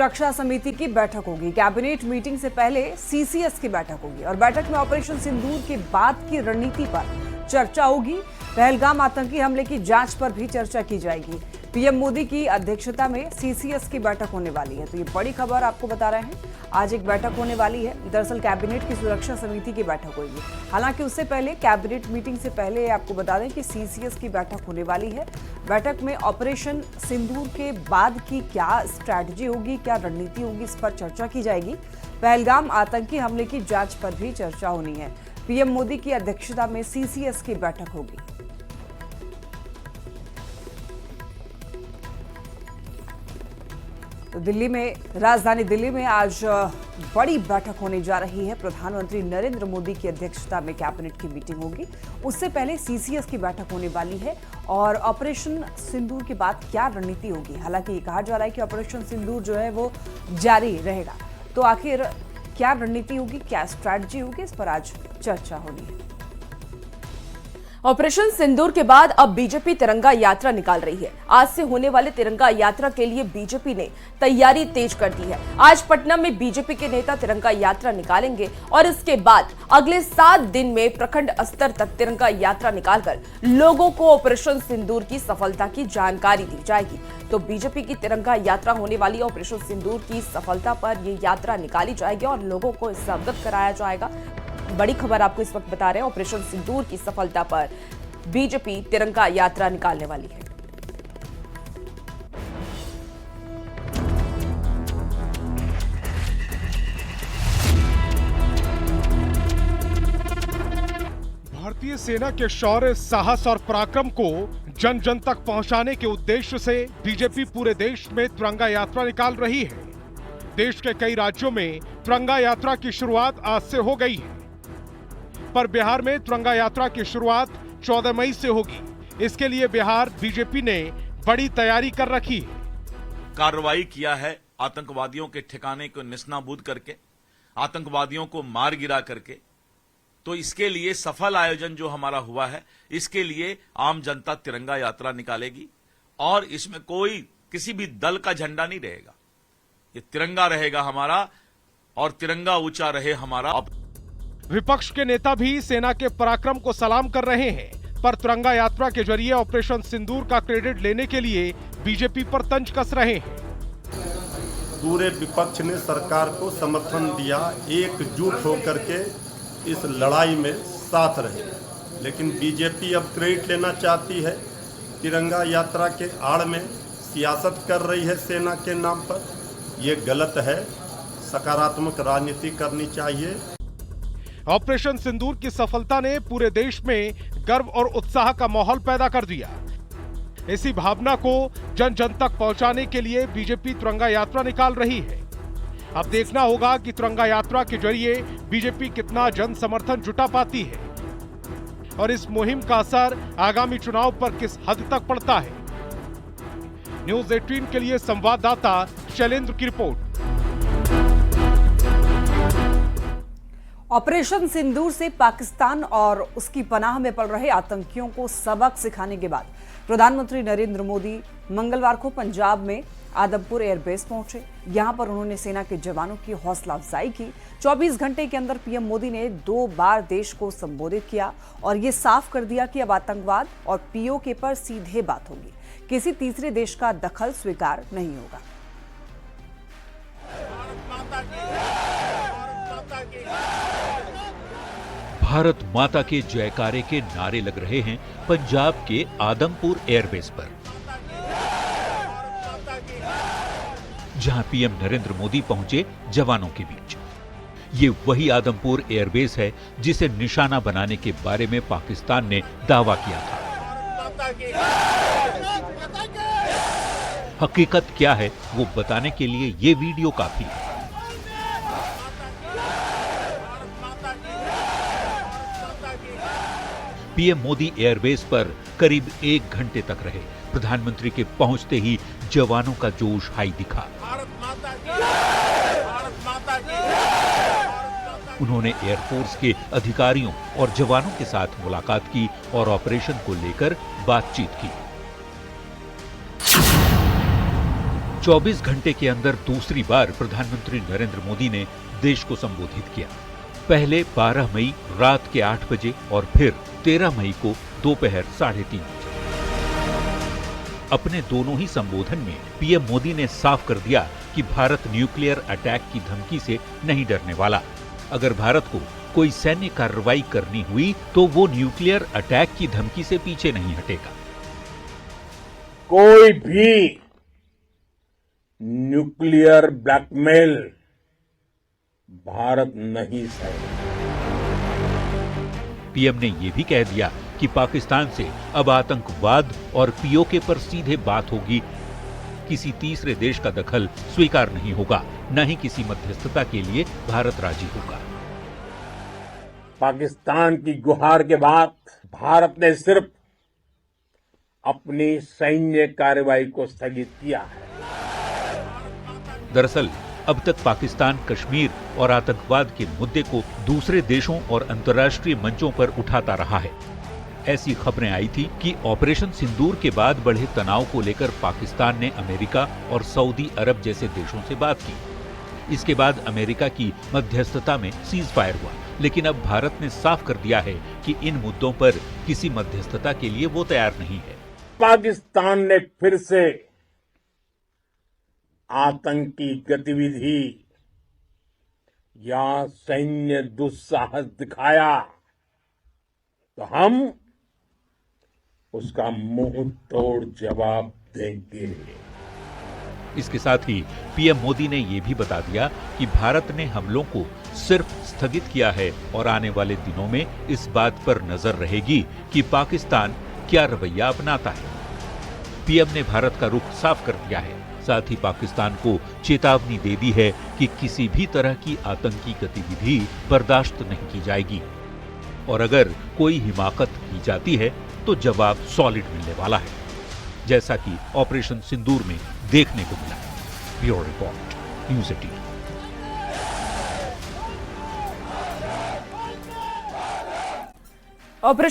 सुरक्षा समिति की बैठक होगी। कैबिनेट मीटिंग से पहले सीसीएस की बैठक होगी और बैठक में ऑपरेशन सिंदूर के बाद की रणनीति पर चर्चा होगी। पहलगाम आतंकी हमले की जांच पर भी चर्चा की जाएगी। पीएम मोदी की अध्यक्षता में सीसीएस की बैठक होने वाली है। तो ये बड़ी खबर आपको बता रहे हैं, आज एक बैठक होने वाली है। दरअसल कैबिनेट की सुरक्षा समिति की बैठक होगी। हालांकि उससे पहले कैबिनेट मीटिंग से पहले आपको बता दें कि सीसीएस की बैठक होने वाली है। बैठक में ऑपरेशन सिंदूर के बाद की क्या स्ट्रैटेजी होगी, क्या रणनीति होगी, इस पर चर्चा की जाएगी। पहलगाम आतंकी हमले की जांच पर भी चर्चा होनी है। पीएम मोदी की अध्यक्षता में सीसीएस की बैठक होगी। तो दिल्ली में, राजधानी दिल्ली में आज बड़ी बैठक होने जा रही है। प्रधानमंत्री नरेंद्र मोदी की अध्यक्षता में कैबिनेट की मीटिंग होगी। उससे पहले सीसीएस की बैठक होने वाली है और ऑपरेशन सिंदूर के बाद क्या रणनीति होगी। हालांकि ये कहा जा रहा है कि ऑपरेशन सिंदूर जो है वो जारी रहेगा। तो आखिर क्या रणनीति होगी, क्या स्ट्रैटेजी होगी, इस पर आज चर्चा होनी है। ऑपरेशन सिंदूर के बाद अब बीजेपी तिरंगा यात्रा निकाल रही है। आज से होने वाले तिरंगा यात्रा के लिए बीजेपी ने तैयारी तेज कर दी है। आज पटना में बीजेपी के नेता तिरंगा यात्रा निकालेंगे और इसके बाद अगले 7 दिन में प्रखंड स्तर तक तिरंगा यात्रा निकालकर लोगों को ऑपरेशन सिंदूर की सफलता की जानकारी दी जाएगी। तो बीजेपी की तिरंगा यात्रा होने वाली ऑपरेशन सिंदूर की सफलता पर यह यात्रा निकाली जाएगी और लोगों को इससे अवगत कराया जाएगा। बड़ी खबर आपको इस वक्त बता रहे हैं, ऑपरेशन सिंदूर की सफलता पर बीजेपी तिरंगा यात्रा निकालने वाली है। भारतीय सेना के शौर्य, साहस और पराक्रम को जन जन तक पहुंचाने के उद्देश्य से बीजेपी पूरे देश में तिरंगा यात्रा निकाल रही है। देश के कई राज्यों में तिरंगा यात्रा की शुरुआत आज से हो गई है, पर बिहार में तिरंगा यात्रा की शुरुआत 14 मई से होगी। इसके लिए बिहार बीजेपी ने बड़ी तैयारी कर रखी है। कार्रवाई किया है आतंकवादियों के ठिकाने को निस्नाबूद करके, आतंकवादियों को मार गिरा करके। तो इसके लिए सफल आयोजन जो हमारा हुआ है, इसके लिए आम जनता तिरंगा यात्रा निकालेगी और इसमें कोई किसी भी दल का झंडा नहीं रहेगा। ये तिरंगा रहेगा हमारा और तिरंगा ऊंचा रहे हमारा। विपक्ष के नेता भी सेना के पराक्रम को सलाम कर रहे हैं, पर तिरंगा यात्रा के जरिए ऑपरेशन सिंदूर का क्रेडिट लेने के लिए बीजेपी पर तंज कस रहे हैं। पूरे विपक्ष ने सरकार को समर्थन दिया, एकजुट होकर के इस लड़ाई में साथ रहे, लेकिन बीजेपी अब क्रेडिट लेना चाहती है। तिरंगा यात्रा के आड़ में सियासत कर रही है सेना के नाम पर। यह गलत है, सकारात्मक राजनीति करनी चाहिए। ऑपरेशन सिंदूर की सफलता ने पूरे देश में गर्व और उत्साह का माहौल पैदा कर दिया। इसी भावना को जन जन तक पहुंचाने के लिए बीजेपी तिरंगा यात्रा निकाल रही है। अब देखना होगा कि तिरंगा यात्रा के जरिए बीजेपी कितना जन समर्थन जुटा पाती है और इस मुहिम का असर आगामी चुनाव पर किस हद तक पड़ता है। न्यूज़ 18 के लिए संवाददाता शैलेंद्र की रिपोर्ट। ऑपरेशन सिंदूर से पाकिस्तान और उसकी पनाह में पड़ रहे आतंकियों को सबक सिखाने के बाद प्रधानमंत्री नरेंद्र मोदी मंगलवार को पंजाब में आदमपुर एयरबेस पहुंचे। यहां पर उन्होंने सेना के जवानों की हौसला अफजाई की। 24 घंटे के अंदर पीएम मोदी ने 2 बार देश को संबोधित किया और ये साफ कर दिया कि अब आतंकवाद और पीओके पर सीधे बात होगी। किसी तीसरे देश का दखल स्वीकार नहीं होगा। भारत माता के जयकारे के नारे लग रहे हैं पंजाब के आदमपुर एयरबेस पर, जहां पीएम नरेंद्र मोदी पहुंचे जवानों के बीच। ये वही आदमपुर एयरबेस है जिसे निशाना बनाने के बारे में पाकिस्तान ने दावा किया था। हकीकत क्या है वो बताने के लिए ये वीडियो काफी है। पीएम मोदी एयरबेस पर करीब 1 घंटे तक रहे। प्रधानमंत्री के पहुंचते ही जवानों का जोश हाई दिखा। उन्होंने एयरफोर्स के अधिकारियों और जवानों के साथ मुलाकात की और ऑपरेशन को लेकर बातचीत की। 24 घंटे के अंदर दूसरी बार प्रधानमंत्री नरेंद्र मोदी ने देश को संबोधित किया। पहले 12 मई रात के 8 बजे और फिर 13 मई को दोपहर 3:30 बजे। अपने दोनों ही संबोधन में पीएम मोदी ने साफ कर दिया कि भारत न्यूक्लियर अटैक की धमकी से नहीं डरने वाला। अगर भारत को कोई सैन्य कार्रवाई करनी हुई तो वो न्यूक्लियर अटैक की धमकी से पीछे नहीं हटेगा। कोई भी न्यूक्लियर ब्लैकमेल भारत नहीं सहेगा। पीएम ने यह भी कह दिया कि पाकिस्तान से अब आतंकवाद और पीओके पर सीधे बात होगी। किसी तीसरे देश का दखल स्वीकार नहीं होगा, न ही किसी मध्यस्थता के लिए भारत राजी होगा। पाकिस्तान की गुहार के बाद भारत ने सिर्फ अपनी सैन्य कार्रवाई को स्थगित किया है। दरअसल अब तक पाकिस्तान कश्मीर और आतंकवाद के मुद्दे को दूसरे देशों और अंतर्राष्ट्रीय मंचों पर उठाता रहा है। ऐसी खबरें आई थी कि ऑपरेशन सिंदूर के बाद बढ़े तनाव को लेकर पाकिस्तान ने अमेरिका और सऊदी अरब जैसे देशों से बात की। इसके बाद अमेरिका की मध्यस्थता में सीज फायर हुआ, लेकिन अब भारत ने साफ कर दिया है कि इन मुद्दों पर किसी मध्यस्थता के लिए वो तैयार नहीं है। पाकिस्तान ने फिर से आतंकी गतिविधि या सैन्य दुस्साहस दिखाया तो हम उसका मुंह तोड़ जवाब देंगे। इसके साथ ही पीएम मोदी ने यह भी बता दिया कि भारत ने हमलों को सिर्फ स्थगित किया है और आने वाले दिनों में इस बात पर नजर रहेगी कि पाकिस्तान क्या रवैया अपनाता है। पीएम ने भारत का रुख साफ कर दिया है, साथ ही पाकिस्तान को चेतावनी दे दी है कि किसी भी तरह की आतंकी गतिविधि बर्दाश्त नहीं की जाएगी और अगर कोई हिमाकत की जाती है तो जवाब सॉलिड मिलने वाला है, जैसा कि ऑपरेशन सिंदूर में देखने को मिला। Bureau report, news 18। ऑपरेशन